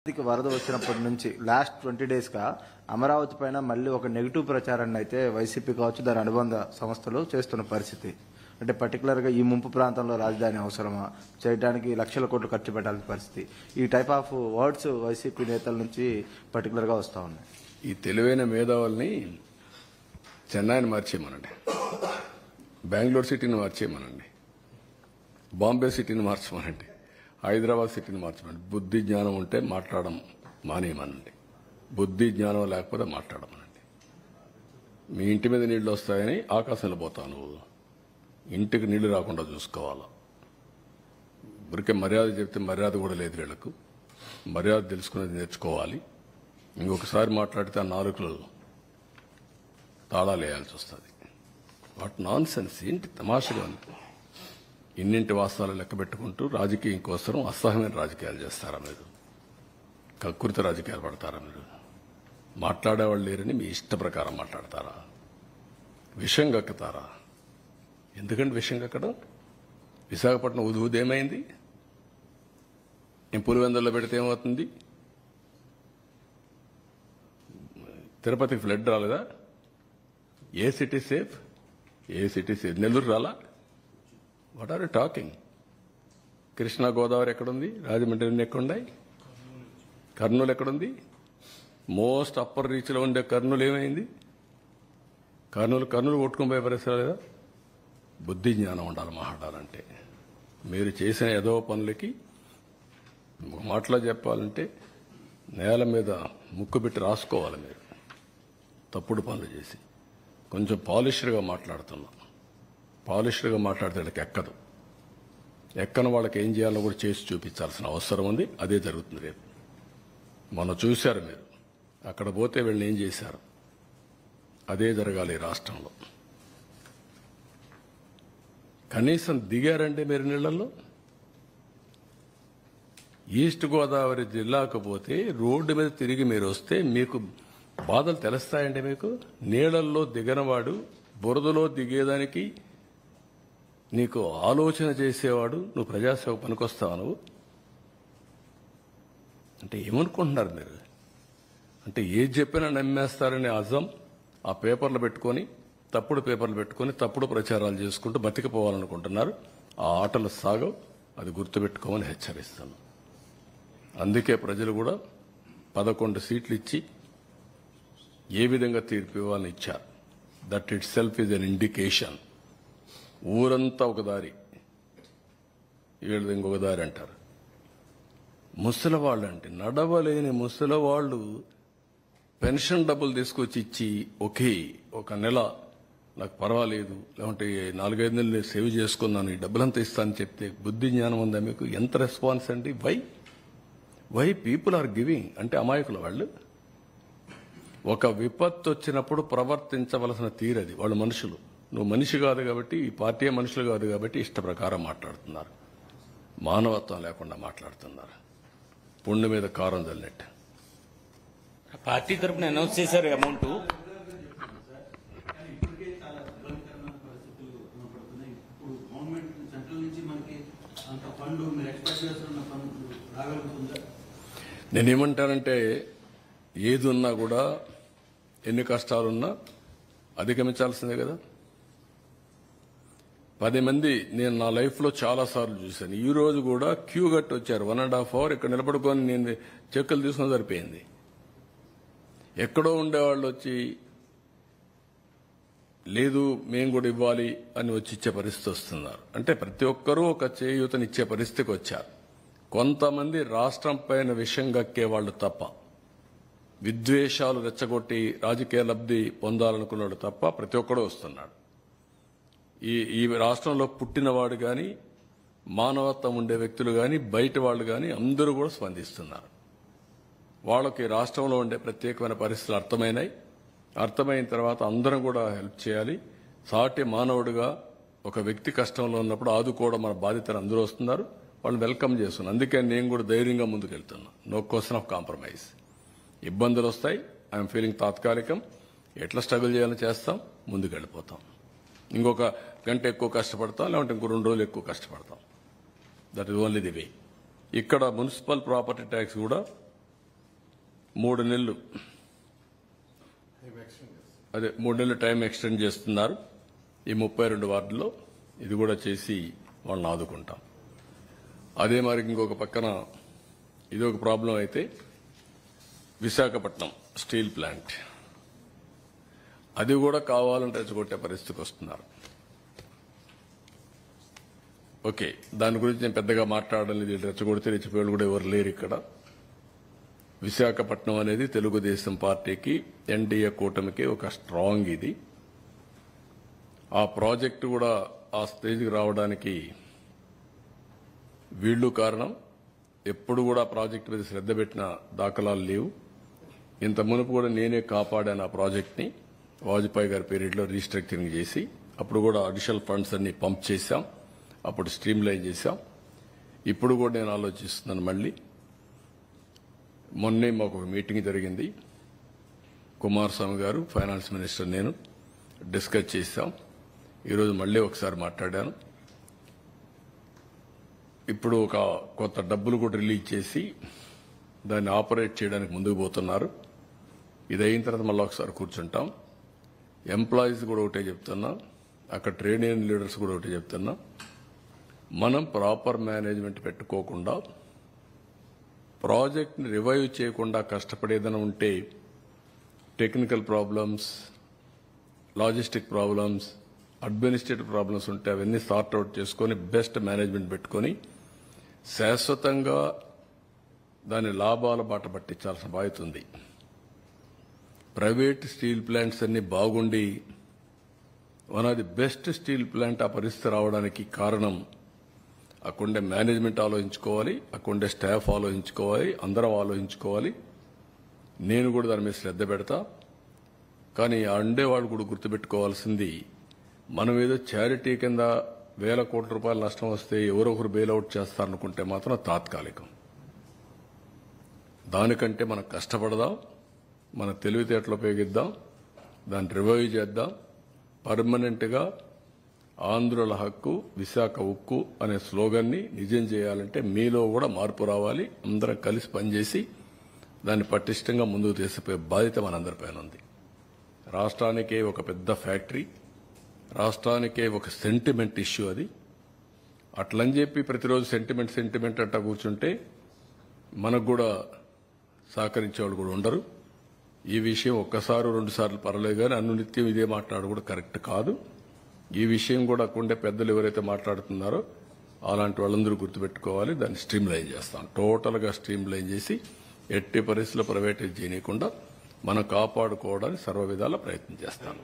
వరద వచ్చినప్పటి నుంచి లాస్ట్ 20 డేస్గా అమరావతి పైన మళ్ళీ ఒక నెగిటివ్ ప్రచారాన్ని అయితే వైసీపీ కావచ్చు దాని అనుబంధ సంస్థలు చేస్తున్న పరిస్థితి. అంటే పర్టికులర్గా ఈ ముంపు ప్రాంతంలో రాజధాని అవసరమా, చేయడానికి లక్షల కోట్లు ఖర్చు పెట్టాల్సిన పరిస్థితి, ఈ టైప్ ఆఫ్ వర్డ్స్ వైసీపీ నేతల నుంచి పర్టికులర్గా వస్తూ ఉన్నాయి. ఈ తెలివైన మేధావుల్ని చెన్నైని మార్చేయమనండి, బెంగళూరు సిటీని మార్చేయమనండి, బాంబే సిటీని మార్చమనండి, హైదరాబాద్ సిటీని మార్చమనండి. బుద్ధి జ్ఞానం ఉంటే మాట్లాడడం మానేయమనండి, బుద్ధి జ్ఞానం లేకపోతే మాట్లాడమనండి. మీ ఇంటి మీద నీళ్లు వస్తాయని ఆకాశంలో పోతావు, నువ్వు ఇంటికి నీళ్లు రాకుండా చూసుకోవాలా. ఊరికే మర్యాద చెప్తే మర్యాద కూడా లేదు వీళ్లకు. మర్యాద తెలుసుకునేది నేర్చుకోవాలి. ఇంకొకసారి మాట్లాడితే ఆ నాలుకలు తాళాలు వేయాల్సి వస్తుంది. వాట్ నాన్ సెన్స్, ఏంటి తమాషగా ఉంది. ఇన్నింటి వాస్తవాలు లెక్క పెట్టుకుంటూ రాజకీయం కోసం అసహ్యమైన రాజకీయాలు చేస్తారా మీరు? కక్కుర్తి రాజకీయాలు పడతారా మీరు? మాట్లాడేవాళ్ళు లేరని మీ ఇష్ట ప్రకారం మాట్లాడతారా? విషం కక్కుతారా? ఎందుకంటే విషం కక్కడం? విశాఖపట్నం ఉదేమైంది? నేను పులివెందుల్లో పెడితే ఏమవుతుంది? తిరుపతికి ఫ్లడ్ రాలేదా? ఏ సిటీ సేఫ్? ఏ సిటీ సేఫ్? నెల్లూరు రాలా? What are you talking? Krishna Godavari ఎక్కడుంది? రాజమండ్రి ఎక్కడున్నాయి? కర్నూలు ఎక్కడుంది? మోస్ట్ అప్పర్ రీచ్లో ఉండే కర్నూలు ఏమైంది? కర్నూలు కొట్టుకుని పోయే పరిస్థితి లేదా? బుద్ధి జ్ఞానం ఉండాలి మాట్లాడాలంటే. మీరు చేసిన ఏదో పనులకి ఒక మాటలో చెప్పాలంటే నేల మీద ముక్కు పెట్టి రాసుకోవాలి. మీరు తప్పుడు పనులు చేసి కొంచెం పాలిష్డ్గా మాట్లాడుతున్నాం. పాలిష్డ్గా మాట్లాడితే ఎక్కదు. ఎక్కని వాళ్ళకి ఏం చేయాలో కూడా చేసి చూపించాల్సిన అవసరం ఉంది. అదే జరుగుతుంది రేపు. మొన్న చూశారు మీరు, అక్కడ పోతే వీళ్ళని ఏం చేశారు. అదే జరగాలి ఈ రాష్ట్రంలో. కనీసం దిగారంటే మీరు నీళ్లలో. ఈస్ట్ గోదావరి జిల్లాకు పోతే రోడ్డు మీద తిరిగి మీరు వస్తే మీకు బాధలు తెలుస్తాయండి. మీకు నీళ్లలో దిగనవాడు, బురదలో దిగేదానికి నీకు ఆలోచన చేసేవాడు, నువ్వు ప్రజాసేవ పనికొస్తావు. నువ్వు అంటే ఏమనుకుంటున్నారు మీరు? అంటే ఏది చెప్పినా నమ్మేస్తారని అజం ఆ పేపర్లు పెట్టుకొని, తప్పుడు పేపర్లు పెట్టుకొని తప్పుడు ప్రచారాలు చేసుకుంటూ బతికిపోవాలనుకుంటున్నారు. ఆ ఆటలు సాగవు. అది గుర్తుపెట్టుకోమని హెచ్చరిస్తాను. అందుకే ప్రజలు కూడా 11 సీట్లు ఇచ్చి ఏ విధంగా తీర్పు ఇవ్వాలని ఇచ్చారు. That it self is an indication. ఊరంతా ఒక దారి, వీళ్ళది ఇంకొక దారి అంటారు. ముసలివాళ్ళు అంటే నడవలేని ముసలివాళ్ళు పెన్షన్ డబ్బులు తీసుకొచ్చి ఇచ్చి ఒక నెల నాకు పర్వాలేదు, లేకుంటే 4-5 నెలలు నేను సేవ్ చేసుకున్నాను, ఈ డబ్బులంతా ఇస్తానని చెప్తే బుద్ధి జ్ఞానం ఉందా మీకు? ఎంత రెస్పాన్స్ అండి? వై పీపుల్ ఆర్ గివింగ్ అంటే అమాయకులు వాళ్ళు. ఒక విపత్తు వచ్చినప్పుడు ప్రవర్తించవలసిన తీరది. వాళ్ళు మనుషులు. నువ్వు మనిషి కాదు కాబట్టి, ఈ పార్టీ మనుషులు కాదు కాబట్టి ఇష్ట ప్రకారం మాట్లాడుతున్నారు. మానవత్వం లేకుండా మాట్లాడుతున్నారు. పుండు మీద కారం చల్లినట్టు. పార్టీ తరఫున అనౌన్స్ చేశారు అమౌంట్. నేనేమంటానంటే ఏది ఉన్నా కూడా, ఎన్ని కష్టాలున్నా అధిగమించాల్సిందే కదా. 10 మంది నేను నా లైఫ్లో చాలాసార్లు చూశాను. ఈ రోజు కూడా క్యూ కట్టి వచ్చారు. 1.5 hour ఇక్కడ నిలబడుకొని నేను చెక్కులు తీసుకుని సరిపోయింది. ఎక్కడో ఉండేవాళ్ళు వచ్చి లేదు మేము కూడా ఇవ్వాలి అని వచ్చి ఇచ్చే పరిస్థితి వస్తున్నారు. అంటే ప్రతి ఒక్కరూ ఒక చేయూతనిచ్చే పరిస్థితికి వచ్చారు. కొంతమంది రాష్ట్రం పైన విషం గక్కే వాళ్ళు తప్ప, విద్వేషాలు రెచ్చగొట్టి రాజకీయ లబ్ధి పొందాలనుకున్నాడు తప్ప ప్రతి ఒక్కడూ వస్తున్నాడు. ఈ రాష్ట్రంలో పుట్టినవాడు కానీ, మానవత్వం ఉండే వ్యక్తులు కానీ, బయట వాళ్ళు కానీ అందరూ కూడా స్పందిస్తున్నారు. వాళ్ళకి రాష్ట్రంలో ఉండే ప్రత్యేకమైన పరిస్థితులు అర్థమైన తర్వాత అందరం కూడా హెల్ప్ చేయాలి. సాటి మానవుడిగా ఒక వ్యక్తి కష్టంలో ఉన్నప్పుడు ఆదుకోవడం మన బాధ్యతను అందరూ వస్తున్నారు. వాళ్ళని వెల్కమ్ చేస్తున్నాను. అందుకే నేను కూడా ధైర్యంగా ముందుకెళ్తున్నా. No question of compromise. ఇబ్బందులు వస్తాయి, ఐఎమ్ ఫీలింగ్ తాత్కాలికం. ఎట్లా స్ట్రగుల్ చేయాలని చేస్తాం, ముందుకెళ్ళిపోతాం. ఇంకొక గంట ఎక్కువ కష్టపడతాం, లేదంటే ఇంకో 2 రోజులు ఎక్కువ కష్టపడతాం. That is only the way. ఇక్కడ మున్సిపల్ ప్రాపర్టీ ట్యాక్స్ కూడా 3 నెలలు అదే 3 నెలలు టైం ఎక్స్టెండ్ చేస్తున్నారు ఈ 32 వార్డుల్లో. ఇది కూడా చేసి వాళ్ళని ఆదుకుంటాం. అదే మరి ఇంకొక పక్కన ఇది ఒక ప్రాబ్లం అయితే విశాఖపట్నం స్టీల్ ప్లాంట్ అది కూడా కావాలని రెచ్చగొట్టే పరిస్థితికి వస్తున్నారు. ఓకే, దాని గురించి నేను పెద్దగా మాట్లాడడం లేదు. రెచ్చగొడితే రెచ్చిపోయాళ్ళు కూడా ఎవరు లేరు ఇక్కడ. విశాఖపట్నం అనేది తెలుగుదేశం పార్టీకి ఎన్డీఏ కూటమికి ఒక స్ట్రాంగ్ ఇది. ఆ ప్రాజెక్టు కూడా ఆ స్టేజ్కి రావడానికి వీళ్ళు కారణం. ఎప్పుడు కూడా ప్రాజెక్టు మీద శ్రద్ధ పెట్టిన దాఖలాలు లేవు. ఇంత మునుపు కూడా నేనే కాపాడాను ఆ ప్రాజెక్ట్ని. వాజ్పేయి గారి పీరియడ్లో రీస్ట్రక్చరింగ్ చేసి అప్పుడు కూడా అడిషనల్ ఫండ్స్ అన్ని పంప్ చేశాం. అప్పుడు స్ట్రీమ్ లైన్ చేశాం. ఇప్పుడు కూడా నేను ఆలోచిస్తున్నాను. మళ్ళీ మొన్నే మాకు ఒక మీటింగ్ జరిగింది. కుమారస్వామి గారు, ఫైనాన్స్ మినిస్టర్, నేను డిస్కస్ చేశాం. ఈరోజు మళ్ళీ ఒకసారి మాట్లాడాను. ఇప్పుడు ఒక కొత్త డబ్బులు కూడా రిలీజ్ చేసి దాన్ని ఆపరేట్ చేయడానికి ముందుకు పోతున్నారు. ఇది అయిన తర్వాత మళ్ళీ ఒకసారి కూర్చుంటాం. ఎంప్లాయీస్ కూడా ఒకటే చెప్తున్నా, అక్కడ ట్రేడ్ యూనియన్ లీడర్స్ కూడా ఒకటే చెప్తున్నా, మనం ప్రాపర్ మేనేజ్మెంట్ పెట్టుకోకుండా ప్రాజెక్ట్ని రివైవ్ చేయకుండా కష్టపడేదన ఉంటే technical problems, logistic problems, administrative problems ఉంటే అవన్నీ సార్ట్అవుట్ చేసుకొని బెస్ట్ మేనేజ్మెంట్ పెట్టుకొని శాశ్వతంగా దాని లాభాల బాట పట్టించాల్సిన బాధ్యత ఉంది. ప్రైవేట్ స్టీల్ ప్లాంట్స్ అన్ని బాగుండి one of the best steel plant ఆ పరిస్థితి రావడానికి కారణం అక్కడుండే మేనేజ్మెంట్ ఆలోచించుకోవాలి, అక్కడుండే స్టాఫ్ ఆలోచించుకోవాలి, అందరం ఆలోచించుకోవాలి. నేను కూడా దాని మీద శ్రద్ధ పెడతా. కానీ ఆ ఉండేవాళ్ళు కూడా గుర్తుపెట్టుకోవాల్సింది, మనం ఏదో చారిటీ కింద 1,000 కోట్ల రూపాయలు నష్టం వస్తే ఎవరో ఒకరు బెయిల్అవుట్ చేస్తారనుకుంటే మాత్రం తాత్కాలికం. దానికంటే మనం కష్టపడదాం, మన తెలివితేటలు ఉపయోగిద్దాం, దాన్ని రివైవ్ చేద్దాం. పర్మనెంట్గా ఆంధ్రుల హక్కు విశాఖ ఉక్కు అనే స్లోగన్ని నిజం చేయాలంటే మీలో కూడా మార్పు రావాలి. అందరం కలిసి పనిచేసి దాన్ని పటిష్టంగా ముందుకు తీసుకుపోయే బాధ్యత మనందరిపైన ఉంది. రాష్ట్రానికే ఒక పెద్ద ఫ్యాక్టరీ, రాష్ట్రానికే ఒక సెంటిమెంట్ ఇష్యూ అది. అట్లని చెప్పి ప్రతిరోజు సెంటిమెంట్ అంటా కూర్చుంటే మనకు కూడా సహకరించేవాళ్ళు కూడా ఉండరు. ఈ విషయం ఒక్కసారి 2 సార్లు పర్లేదు, కానీ అనునిత్యం ఇదే మాట్లాడు కూడా కరెక్ట్ కాదు. ఈ విషయం కూడా అక్కడుండే పెద్దలు ఎవరైతే మాట్లాడుతున్నారో అలాంటి వాళ్ళందరూ గుర్తుపెట్టుకోవాలి. దాన్ని స్ట్రీమ్ లైన్ చేస్తాం. టోటల్గా స్ట్రీమ్ లైన్ చేసి ఎట్టి పరిస్థితుల్లో ప్రైవేటైజ్ చేయకుండా మనం కాపాడుకోవడానికి సర్వ విధాల ప్రయత్నం చేస్తాం.